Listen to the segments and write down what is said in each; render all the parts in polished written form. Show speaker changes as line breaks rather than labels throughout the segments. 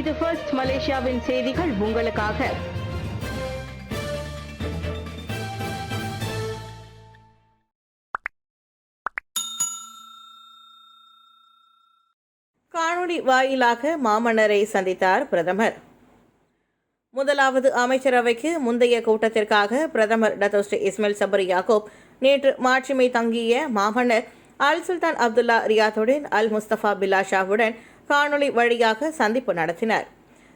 இது ஃபர்ஸ்ட் மலேசியாவின் செய்திகள் உங்களுக்காக.
காணொலி வாயிலாக மாமன்னரை சந்தித்தார் பிரதமர். முதலாவது அமைச்சரவைக்கு முந்தைய கூட்டத்திற்காக பிரதமர் டத்தோஸ்ரீ இஸ்மாயில் சப்ரி யாக்கூப் நேற்று மாட்சிமை தங்கிய மாமன்னர் அல் சுல்தான் அப்துல்லா ரியாத்துடன் அல் முஸ்தபா பில்லா ஷாவுடன் காணொலி வழியாக சந்திப்பு நடத்தினார்.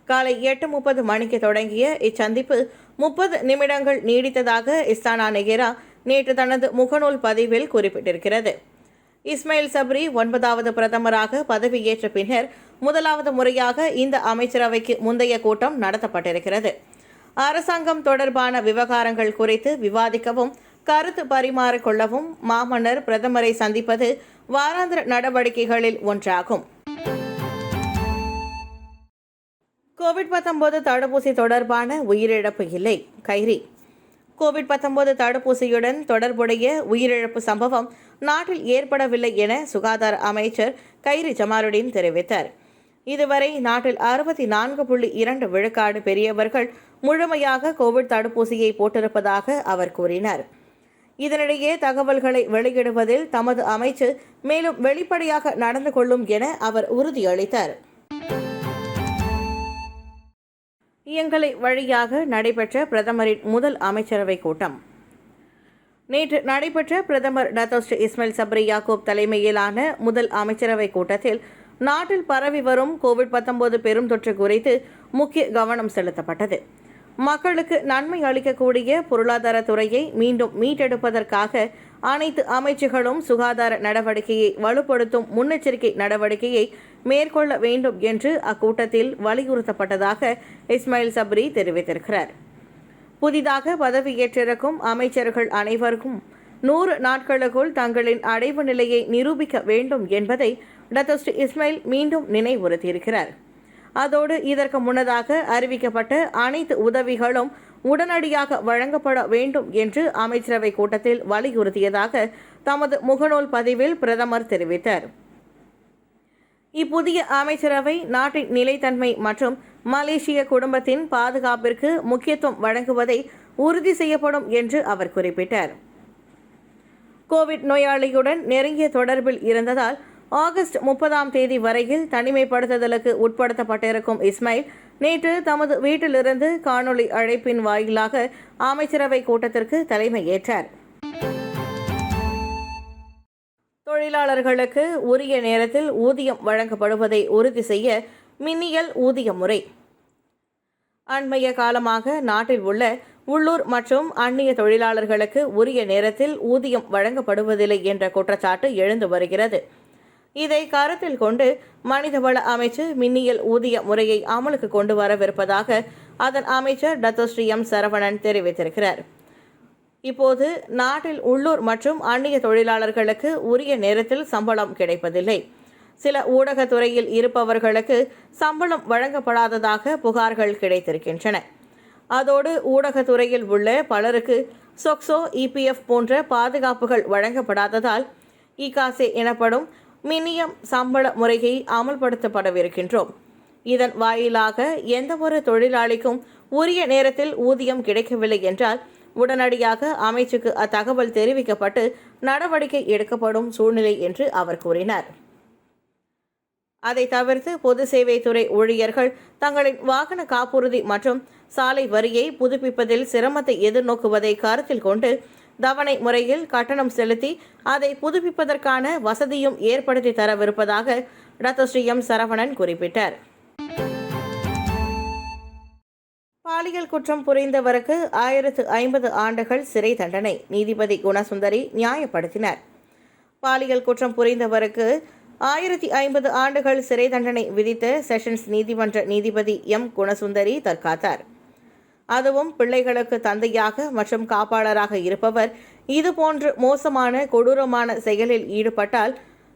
காலை 8:30 மணிக்கு தொடங்கிய இச்சந்திப்பு 30 நிமிடங்கள் நீடித்ததாக இஸ்தானா நெகேரா நேற்று தனது முகநூல் பதிவில் குறிப்பிட்டிருக்கிறது. இஸ்மாயில் சப்ரி 9வது பிரதமராக பதவியேற்ற பின்னர் முதலாவது முறையாக இந்த அமைச்சரவைக்கு முந்தைய கூட்டம் நடத்தப்பட்டிருக்கிறது. அரசாங்கம் தொடர்பான விவகாரங்கள் குறித்து விவாதிக்கவும் கருத்து பரிமாறிக்கொள்ளவும் மாமன்னர் பிரதமரை சந்திப்பது வாராந்திர நடவடிக்கைகளில் ஒன்றாகும். கோவிட்-19 தடுப்பூசி தொடர்பான உயிரிழப்பு இல்லை. கைரி. கோவிட்-19 தடுப்பூசியுடன் தொடர்புடைய உயிரிழப்பு சம்பவம் நாட்டில் ஏற்படவில்லை என சுகாதார அமைச்சர் கைரி ஜமாலுடீன் தெரிவித்தார். இதுவரை நாட்டில் 64.2 விழுக்காடு பெரியவர்கள் முழுமையாக கோவிட் தடுப்பூசியை போட்டிருப்பதாக அவர் கூறினார். இதனிடையே தகவல்களை வெளியிடுவதில் தமது அமைச்சு மேலும் வெளிப்படையாக நடந்து கொள்ளும் என அவர் உறுதியளித்தார். இயங்கலை வழியாக நடைபெற்ற பிரதமரின் முதல் அமைச்சரவை கூட்டம். நேற்று நடைபெற்ற பிரதமர் டத்தோஸ்ரீ இஸ்மாயில் சப்ரி யாக்கூப் தலைமையிலான முதல் அமைச்சரவை கூட்டத்தில் நாட்டில் பரவி வரும் கோவிட்-19 பெரும் தொற்று குறித்து முக்கிய கவனம் செலுத்தப்பட்டது. மக்களுக்கு நன்மை அளிக்கக்கூடிய பொருளாதார துறையை மீண்டும் மீட்டெடுப்பதற்காக அனைத்து அமைச்சுகளும் சுகாதார நடவடிக்கையை வலுப்படுத்தும் முன்னெச்சரிக்கை நடவடிக்கையை மேற்கொள்ள வேண்டும் என்று அக்கூட்டத்தில் வலியுறுத்தப்பட்டதாக இஸ்மாயில் சப்ரி தெரிவித்திருக்கிறார். புதிதாக பதவியேற்றிருக்கும் அமைச்சர்கள் அனைவருக்கும் 100 நாட்களுக்குள் தங்களின் அடைவு நிலையை நிரூபிக்க வேண்டும் என்பதை டத்தோஸ்ரீ இஸ்மாயில் மீண்டும் நினைவுறுத்தியிருக்கிறார். அதோடு இதற்கு முன்னதாக அறிவிக்கப்பட்ட அனைத்து உதவிகளும் உடனடியாக வழங்கப்பட வேண்டும் என்று அமைச்சரவை கூட்டத்தில் வலியுறுத்தியதாக தமது முகநூல் பதிவில் பிரதமர் தெரிவித்தார். இப்புதிய அமைச்சரவை நாட்டின் நிலைத்தன்மை மற்றும் மலேசிய குடும்பத்தின் பாதுகாப்பிற்கு முக்கியத்துவம் வழங்குவதை உறுதி செய்யப்படும் என்று அவர் குறிப்பிட்டார். கோவிட் நோயாளியுடன் நெருங்கிய தொடர்பில் இருந்ததால் ஆகஸ்ட் 30ஆம் தேதி வரையில் தனிமைப்படுத்துதலுக்கு உட்படுத்தப்பட்டிருக்கும் இஸ்மாயில் நேற்று தமது வீட்டிலிருந்து காணொலி அழைப்பின் வாயிலாக அமைச்சரவை கூட்டத்திற்கு தலைமையேற்றார். தொழிலாளர்களுக்கு உரிய நேரத்தில் ஊதியம் வழங்கப்படுவதை உறுதி செய்ய மின்னியல் ஊதிய முறை. அண்மைய காலமாக நாட்டில் உள்ள உள்ளூர் மற்றும் அந்நிய தொழிலாளர்களுக்கு உரிய நேரத்தில் ஊதியம் வழங்கப்படுவதில்லை என்ற குற்றச்சாட்டு எழுந்து வருகிறது. இதை கருத்தில் கொண்டு மனிதவள அமைச்சு மின்னியல் ஊதிய முறையை அமலுக்கு கொண்டு வரவிருப்பதாக அதன் அமைச்சர் டத்தோஸ்ரீ எம் சரவணன் தெரிவித்திருக்கிறார். இப்போது நாட்டில் உள்ளூர் மற்றும் அந்நிய தொழிலாளர்களுக்கு உரிய நேரத்தில் சம்பளம் கிடைப்பதில்லை. சில ஊடகத்துறையில் இருப்பவர்களுக்கு சம்பளம் வழங்கப்படாததாக புகார்கள் கிடைத்திருக்கின்றன. அதோடு ஊடகத்துறையில் உள்ள பலருக்கு சொக்சோ, இபிஎஃப் போன்ற பாதுகாப்புகள் வழங்கப்படாததால் இகாசே எனப்படும் மின்னியம் சம்பள முறையை அமல்படுத்தப்படவிருக்கின்றோம். இதன் வாயிலாக எந்தவொரு தொழிலாளிக்கும் உரிய நேரத்தில் ஊதியம் கிடைக்கவில்லை என்றால் உடனடியாக அமைச்சுக்கு அத்தகவல் தெரிவிக்கப்பட்டு நடவடிக்கை எடுக்கப்படும் சூழ்நிலை என்று அவர் கூறினார். அதை தவிர்த்து பொது சேவைத்துறை ஊழியர்கள் தங்களின் வாகன காப்புறுதி மற்றும் சாலை வரியை புதுப்பிப்பதில் சிரமத்தை எதிர்நோக்குவதை கருத்தில் கொண்டு தவணை முறையில் கட்டணம் செலுத்தி அதை புதுப்பிப்பதற்கான வசதியும் ஏற்படுத்தி தரவிருப்பதாக டத்தோஸ்ரீ எம் சரவணன் குறிப்பிட்டார். பாலியல் குற்றம் புரிந்தவருக்கு 1050 ஆண்டுகள் சிறை தண்டனை நீதிபதி குணசுந்தரி நியாயப்படுத்தினார். பாலியல் குற்றம் புரிந்தவருக்கு 1050 ஆண்டுகள் சிறை தண்டனை விதித்த செஷன்ஸ் நீதிமன்ற நீதிபதி எம் குணசுந்தரி தற்காத்தார். அதுவும் பிள்ளைகளுக்கு தந்தையாக மற்றும் காப்பாளராக இருப்பவர் இதுபோன்று மோசமான கொடூரமான செயலில் ஈடுபட்டால்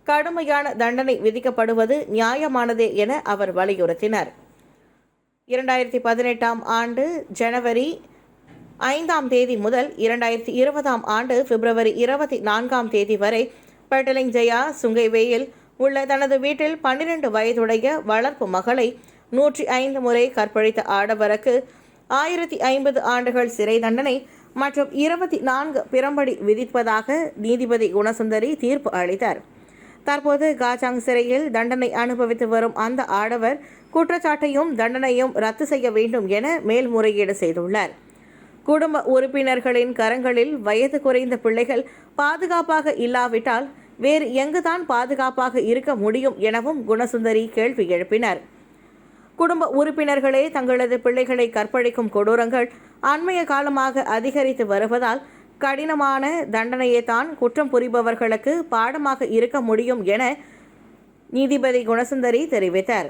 கடுமையான தண்டனை விதிக்கப்படுவது நியாயமானதே என அவர் வலியுறுத்தினார். 2018ஆம் ஆண்டு ஜனவரி 5ஆம் தேதி முதல் 2020ஆம் ஆண்டு பிப்ரவரி 24ஆம் தேதி வரை பெட்டலிங் ஜெயா சுங்கைவேயில் உள்ள தனது வீட்டில் 12 வயதுடைய வளர்ப்பு மகளை 105 முறை கற்பழித்த ஆடவருக்கு 1050 ஆண்டுகள் சிறை தண்டனை மற்றும் 24 பிரம்படி விதிப்பதாக நீதிபதி குணசுந்தரி தீர்ப்பு அளித்தார். தற்போது காஜாங் சிறையில் தண்டனை அனுபவித்து வரும் அந்த ஆடவர் குற்றச்சாட்டையும் தண்டனையும் ரத்து செய்ய வேண்டும் என மேல்முறையீடு செய்துள்ளார். குடும்ப உறுப்பினர்களின் கரங்களில் வயது குறைந்த பிள்ளைகள் பாதுகாப்பாக இல்லாவிட்டால் வேறு எங்குதான் பாதுகாப்பாக இருக்க முடியும் எனவும் குணசுந்தரி கேள்வி எழுப்பினார். குடும்ப உறுப்பினர்களே தங்களது பிள்ளைகளை கற்பழிக்கும் கொடூரங்கள் அண்மைய காலமாக அதிகரித்து வருவதால் கடினமான தண்டனையை தான் குற்றம் புரிபவர்களுக்கு பாடமாக இருக்க முடியும் என நீதிபதி குணசுந்தரி தெரிவித்தார்.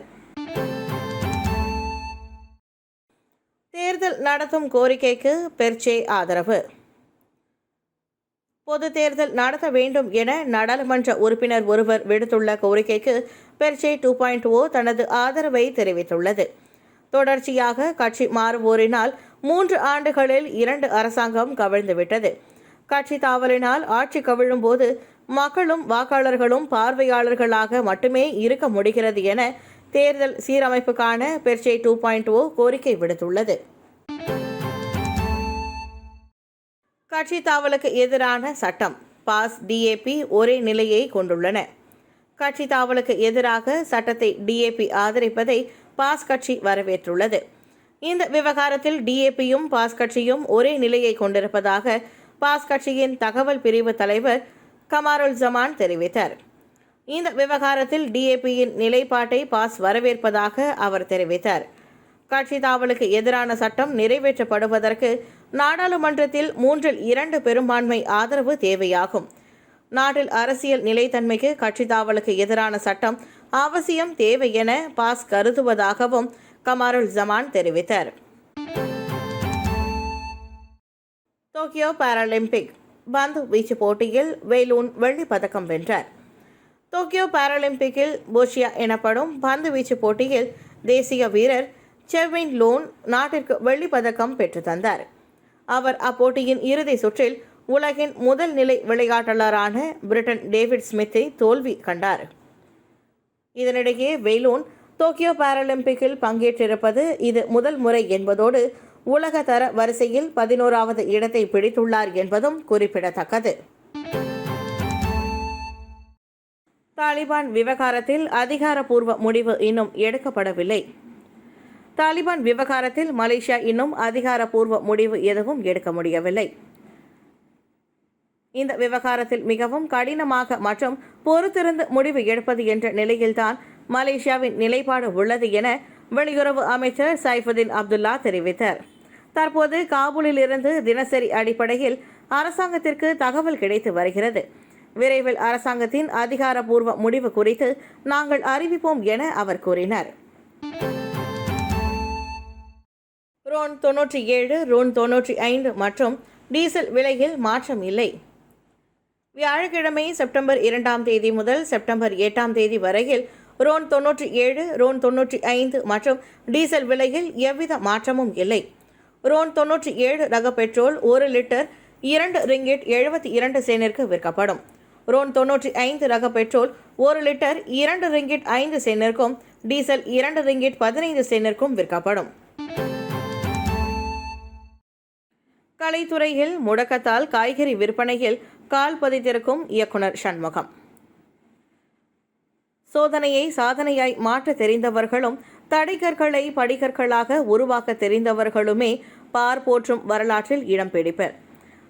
தேர்தல் நடத்தும் கோரிக்கைக்கு பெர்சே ஆதரவு. பொது தேர்தல் நடத்த வேண்டும் என நாடாளுமன்ற உறுப்பினர் ஒருவர் விடுத்துள்ள கோரிக்கைக்கு பெர்சே 2.0 தனது ஆதரவை தெரிவித்துள்ளது. தொடர்ச்சியாக கட்சி மாறுவோரினால் 3 ஆண்டுகளில் 2 அரசாங்கம் கவிழ்ந்துவிட்டது. கட்சி தாவலினால் ஆட்சி கவிழும் போது மக்களும் வாக்காளர்களும் பார்வையாளர்களாக மட்டுமே இருக்க முடிகிறது என தேர்தல் சீரமைப்புக்கான பெர்சே 2.0 கோரிக்கை விடுத்துள்ளது. கட்சி தாவலுக்கு எதிரான சட்டம் பாஸ் டிஏபி ஒரே நிலையை கொண்டுள்ளன. கட்சி தாவலுக்கு எதிராக சட்டத்தை டிஏபி ஆதரிப்பதை பாஸ் கட்சி வரவேற்றுள்ளது. இந்த விவகாரத்தில் டிஏபியும் பாஸ் கட்சியும் ஒரே நிலையை கொண்டிருப்பதாக பாஸ் கட்சியின் தகவல் பிரிவு தலைவர் கமாருல் ஜமான் தெரிவித்தார். இந்த விவகாரத்தில் டிஏபியின் நிலைப்பாட்டை பாஸ் வரவேற்பதாக அவர் தெரிவித்தார். கட்சி தாவலுக்கு எதிரான சட்டம் நிறைவேற்றப்படுவதற்கு நாடாளுமன்றத்தில் 3/2 பெரும்பான்மை ஆதரவு தேவையாகும். நாட்டில் அரசியல் நிலைத்தன்மைக்கு கட்சி தாவலுக்கு எதிரான சட்டம் அவசியம் தேவை என பாஸ் கருதுவதாகவும் கமாருல் ஜமான் தெரிவித்தார். டோக்கியோ பாராலிம்பிக் பந்து வீச்சு போட்டியில் வெய்லூன் வெள்ளிப் பதக்கம் வென்றார். டோக்கியோ பாராலிம்பிக்கில் போஷியா எனப்படும் பந்து வீச்சு போட்டியில் தேசிய வீரர் செர்வின் லோன் நாட்டிற்கு வெள்ளிப் பதக்கம் பெற்று தந்தார். அவர் அப்போட்டியின் இறுதி சுற்றில் உலகின் முதல் நிலை விளையாட்டாளரான பிரிட்டன் டேவிட் ஸ்மித்தை தோல்வி கண்டார். இதனிடையே வெய்லூன் டோக்கியோ பாராலிம்பிக்கில் பங்கேற்றிருப்பது இது முதல் முறை என்பதோடு உலக தர வரிசையில் 11வது இடத்தை பிடித்துள்ளார் என்பதும் குறிப்பிடத்தக்கது. தாலிபான் விவகாரத்தில் அதிகாரப்பூர்வ முடிவு இன்னும் எடுக்கப்படவில்லை. தாலிபான் விவகாரத்தில் மலேசியா இன்னும் அதிகாரப்பூர்வ முடிவு எதுவும் எடுக்க முடியவில்லை. இந்த விவகாரத்தில் மிகவும் கடினமாக மற்றும் பொறுத்திருந்து முடிவு எடுப்பது என்ற நிலையில்தான் மலேசியாவின் நிலைப்பாடு உள்ளது என வெளியுறவு அமைச்சர் சைஃபுதீன் அப்துல்லா தெரிவித்தார். தற்போது காபூலில் இருந்து தினசரி அடிப்படையில் அரசாங்கத்திற்கு தகவல் கிடைத்து வருகிறது. விரைவில் அரசாங்கத்தின் அதிகாரப்பூர்வ முடிவு குறித்து நாங்கள் அறிவிப்போம் என அவர் கூறினார். ரோன் 97, ரோன் 95 மற்றும் டீசல் விலையில் மாற்றம் இல்லை. வியாழக்கிழமை செப்டம்பர் 2ஆம் தேதி முதல் செப்டம்பர் 8ஆம் தேதி வரையில் ரோன் 97, ரோன் 95 மற்றும் டீசல் விலையில் எவ்வித மாற்றமும் இல்லை. ரோன் 97 ரக பெட்ரோல் 1 லிட்டர் 2 ரிங்கிட் 72 சென்டிற்கு விற்கப்படும். ரோன் 95 ரக பெட்ரோல் 1 லிட்டர் 2 ரிங்கிட் 5 சென்டிற்கும் டீசல் 2 ரிங்கிட் 15 சென்டிற்கும் விற்கப்படும். கலைத்துறையில் முடக்கத்தால் காய்கறி விற்பனையில் கால் பதித்திருக்கும் இயக்குனர் சண்முகம். சோதனையை சாதனையாய் மாற்ற தெரிந்தவர்களும் தடைக்கற்களை படிக்கற்களாக உருவாக்க தெரிந்தவர்களுமே பார் போற்றும் வரலாற்றில் இடம் பிடிப்பர்.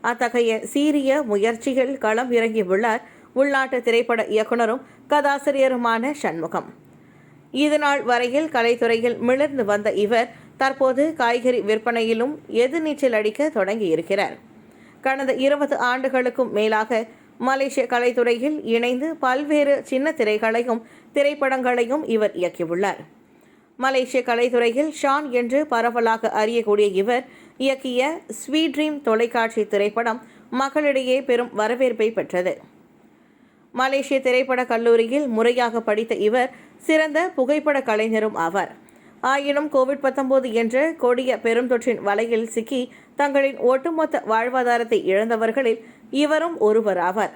அத்தகைய சீரிய முயற்சியில் களம் இறங்கியுள்ளார் உள்நாட்டு திரைப்பட இயக்குனரும் கதாசிரியருமான சண்முகம். இதுநாள் வரையில் கலைத்துறையில் மிளர்ந்து வந்த இவர் தற்போது காய்கறி விற்பனையிலும் எதிர்நீச்சல் அடிக்க தொடங்கியிருக்கிறார். கடந்த 20 ஆண்டுகளுக்கும் மேலாக மலேசிய கலைத்துறையில் இணைந்து பல்வேறு சின்ன திரைகளையும் திரைப்படங்களையும் இவர் இயக்கியுள்ளார். மலேசிய கலைத்துறையில் ஷான் என்று பரவலாக அறியக்கூடிய இவர் இயக்கிய ஸ்வீட் ட்ரீம் தொலைக்காட்சி திரைப்படம் மக்களிடையே பெரும் வரவேற்பை பெற்றது. மலேசிய திரைப்பட கல்லூரியில் முறையாக படித்த இவர் சிறந்த புகைப்பட கலைஞரும் ஆவார். ஆயினும் கோவிட்-19 என்ற கொடிய பெருந்தொற்றின் வலையில் சிக்கி தங்களின் ஒட்டுமொத்த வாழ்வாதாரத்தை இழந்தவர்களில் இவரும் ஒருவராவார்.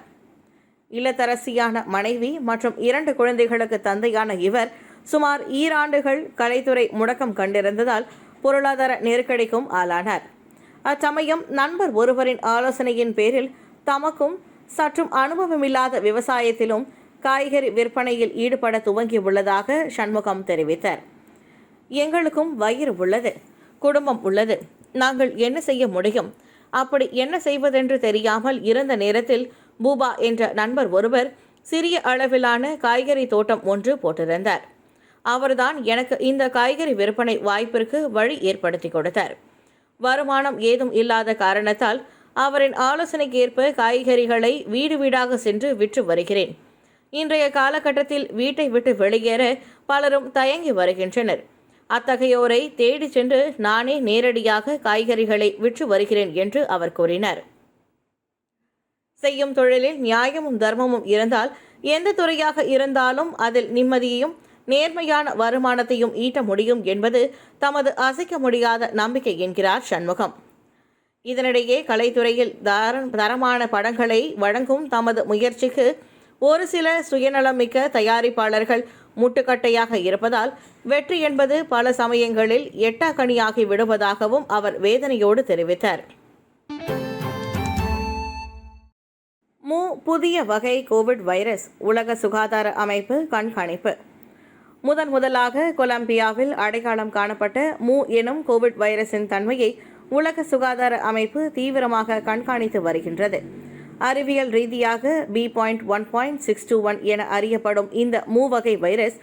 இல்லத்தரசியான மனைவி மற்றும் 2 குழந்தைகளுக்கு தந்தையான இவர் சுமார் 2 ஆண்டுகள் கலைத்துறை முடக்கம் கண்டிருந்ததால் பொருளாதார நெருக்கடிக்கும் ஆளானார். அச்சமயம் நண்பர் ஒருவரின் ஆலோசனையின் பேரில் தமக்கும் சற்றும் அனுபவமில்லாத விவசாயத்திலும் காய்கறி விற்பனையில் ஈடுபட துவங்கியுள்ளதாக சண்முகம் தெரிவித்தார். எங்களுக்கும் வயிறு உள்ளது, குடும்பம் உள்ளது, நாங்கள் என்ன செய்ய முடியும்? அப்படி என்ன செய்வதென்று தெரியாமல் இருந்த நேரத்தில் பூபா என்ற நண்பர் ஒருவர் சிறிய அளவிலான காய்கறி தோட்டம் ஒன்று போட்டிருந்தார். அவர்தான் எனக்கு இந்த காய்கறி விற்பனை வாய்ப்பிற்கு வழி ஏற்படுத்தி கொடுத்தார். வருமானம் ஏதும் இல்லாத காரணத்தால் அவரின் ஆலோசனைக்கேற்ப காய்கறிகளை வீடு வீடாக சென்று விற்று வருகிறேன். இன்றைய காலகட்டத்தில் வீட்டை விட்டு வெளியேற பலரும் தயங்கி வருகின்றனர். அத்தகையோரை தேடி சென்று நானே நேரடியாக காய்கறிகளை விற்று வருகிறேன் என்று அவர் கூறினார். செய்யும் தொழிலில் நியாயமும் தர்மமும் இருந்தால் எந்த துறையாக இருந்தாலும் அதில் நிம்மதியையும் நேர்மையான வருமானத்தையும் ஈட்ட முடியும் என்பது தமது அசைக்க முடியாத நம்பிக்கை என்கிறார் சண்முகம். இதனிடையே கலைத்துறையில் தரமான படங்களை வழங்கும் தமது முயற்சிக்கு ஒரு சில சுயநலமிக்க தயாரிப்பாளர்கள் முட்டுக்கட்டையாக இருப்பதால் வெற்றி என்பது பல சமயங்களில் எட்டாக்கனியாகி விடுவதாகவும் அவர் வேதனையோடு தெரிவித்தார். புதிய வகை கோவிட் வைரஸ் உலக சுகாதார அமைப்பு கண்காணிப்பு. முதலாக கொலம்பியாவில் அடையாளம் காணப்பட்ட எனும் கோவிட் வைரஸின் தன்மையை உலக சுகாதார அமைப்பு தீவிரமாக கண்காணித்து வருகின்றது. அறிவியல் ரீதியாக B.1.621 என அறியப்படும் இந்த வகை வைரஸ்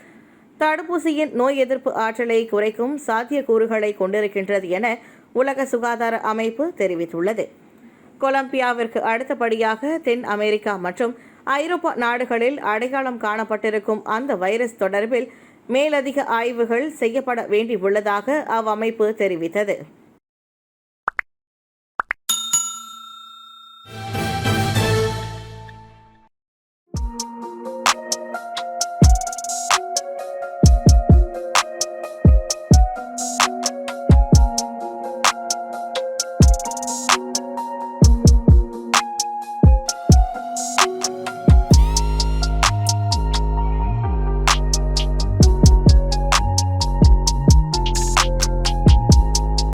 தடுப்பூசியின் நோய் எதிர்ப்பு ஆற்றலை குறைக்கும் சாத்தியக்கூறுகளை கொண்டிருக்கின்றது என உலக சுகாதார அமைப்பு தெரிவித்துள்ளது. கொலம்பியாவிற்கு அடுத்தபடியாக தென் அமெரிக்கா மற்றும் ஐரோப்பா நாடுகளில் அடையாளம் காணப்பட்டிருக்கும் அந்த வைரஸ் தொடர்பில் மேலதிக ஆய்வுகள் செய்யப்பட வேண்டியுள்ளதாக அவ்வமைப்பு தெரிவித்தது.